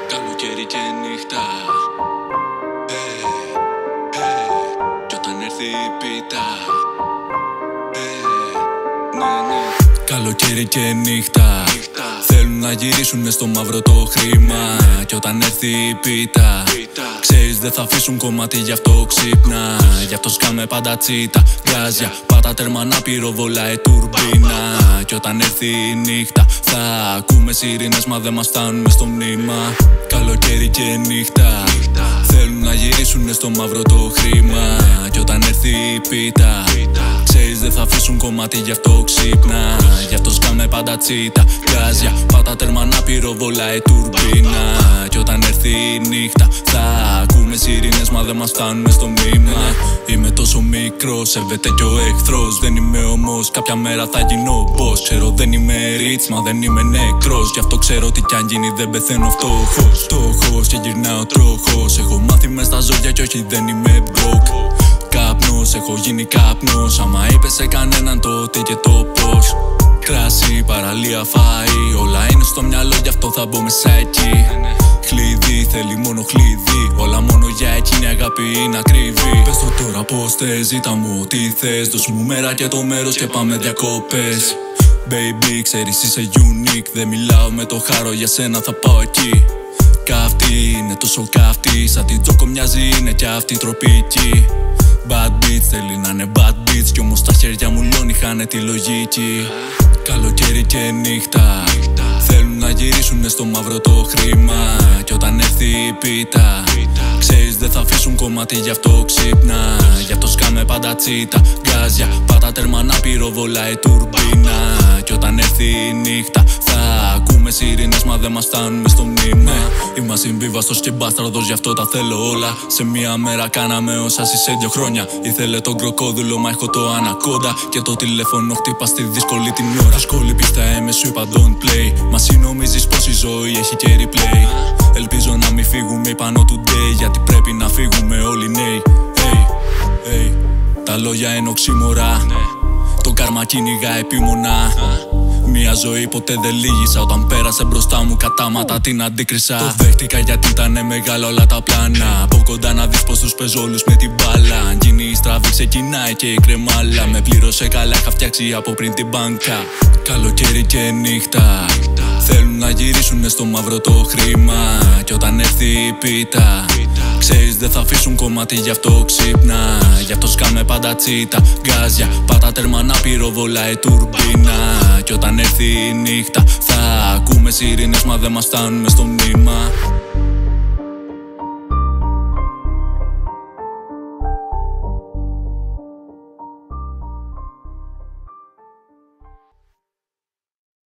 Καλοκαίρι και νύχτα, κι όταν έρθει η πίτα, Καλοκαίρι και νύχτα, θέλουν να γυρίσουνε στο μαύρο το χρήμα. Κι όταν έρθει η πίτα, ξέρεις δεν θα αφήσουν κομμάτι, γι' αυτό ξύπνα. Γι' αυτό σκάμε πάντα τσίτα, γκάζια, πάτα τέρμα να πυροβολάει τουρμπίνα. Κι όταν έρθει η νύχτα, θα ακούμε σιρήνες μα δεν μας φτάνουν στο μνήμα. Καλοκαίρι και νύχτα, θέλουν να γυρίσουνε στο μαύρο το χρήμα. Κι όταν έρθει η πίτα, ξέρεις δεν θα αφήσουν κομμάτι, γι' αυτό ξύπνα. Γι' αυτό σκάμε πάντα τσίτα, γκάζια, πάτα τέρμα να πυροβολάει τουρμπίνα. Κι όταν έρθει η νύχτα, θα ακούμε σιρήνες μα δεν μας φτάνουν στο μνήμα. Είμαι τόσο μικρός, σέβεται κι ο εχθρός. Δεν είμαι όμως, κάποια μέρα θα γίνω boss. Ξέρω δεν είμαι rich, μα δεν είμαι νεκρός. Γι' αυτό ξέρω ότι κι αν γίνει δεν πεθαίνω φτωχός. Φτωχός και γυρνάω τροχός. Έχω μάθει μες στα ζώδια κι όχι δεν είμαι broke. Καπνός, έχω γίνει καπνός. Άμα είπε σε κανέναν το τι και το πώς. Κράσι, παραλία, φαΐ, όλα είναι στο μυαλό, γι' αυτό θα μπω μέσα εκεί. Χλίδι, θέλει μόνο χλίδι, όλα μόνο για εκείνη αγάπη είναι ακριβή. Πες το τώρα πως θες, ζήτα μου ό,τι θες. Δώσ' μου μέρα και το μέρος και πάμε διακοπές. Baby, ξέρεις είσαι unique, δεν μιλάω με το χάρο, για σένα θα πάω εκεί. Καυτή, είναι τόσο καυτή, σαν την Τζόκο μοιάζει, είναι κι αυτή τροπική. Bad bitch, θέλει να είναι bad bitch, κι όμως τα χέρια μου λιώνει, χάνε τη λογική. Καλοκαίρι και νύχτα, θέλουν να γυρίσουνε στο μαύρο το χρήμα. Κι όταν έρθει η πίτα, ξέρεις δεν θα αφήσουν κομμάτι, γι' αυτό ξύπνα. Γι' αυτό σκάμε πάντα τσίτα, γκάζια, πάτα τέρμα να πυροβολάει τουρμπίνα. Κι όταν έρθει η νύχτα, θα ακούμε σιρήνες μα δεν μας φτάνουν στο μνήμα. Είμαι ασυμβίβαστος και μπάσταρδος, γι' αυτό τα θέλω όλα. Σε μία μέρα κάναμε όσα σε 2 χρόνια. Ήθελε τον κροκόδουλο, μα έχω το ανακόντα. Και το τηλέφωνο χτύπα στη δύσκολη την ώρα. Δύσκολη πίστα σου είπα don't play. Μα συνομίζεις πως η ζωή έχει και replay. Ελπίζω να μην φύγουμε πάνω today, γιατί πρέπει να φύγουμε όλοι νέοι. Hey, τα λόγια είναι οξύμορα, το κάρμα κυνηγά επίμονα. Μια ζωή ποτέ δεν λύγησα, όταν πέρασε μπροστά μου κατάματα την αντίκρισα. Το δέχτηκα γιατί ήτανε μεγάλα όλα τα πλάνα. Από κοντά να δεις πως τους παίζω όλους με την μπάλα. Αν γίνει η στραβή ξεκινάει και η κρεμάλα. Με πλήρωσε καλά, είχα φτιάξει από πριν την μπάνκα. Καλοκαίρι και νύχτα, θέλουν να γυρίσουνε στο μαύρο το χρήμα. Κι όταν έρθει η πίτα, ξέρεις δεν θα αφήσουν κομμάτι, γι' αυτό ξύπνα. Γι' αυτό σκάμε πάντα τσίτα, γκάζια, πάτα τέρμα να πυροβολάει τουρμπίνα. Κι όταν έρθει η νύχτα, θα ακούμε σιρήνες μα δεν μας φτάνουν στο μνήμα.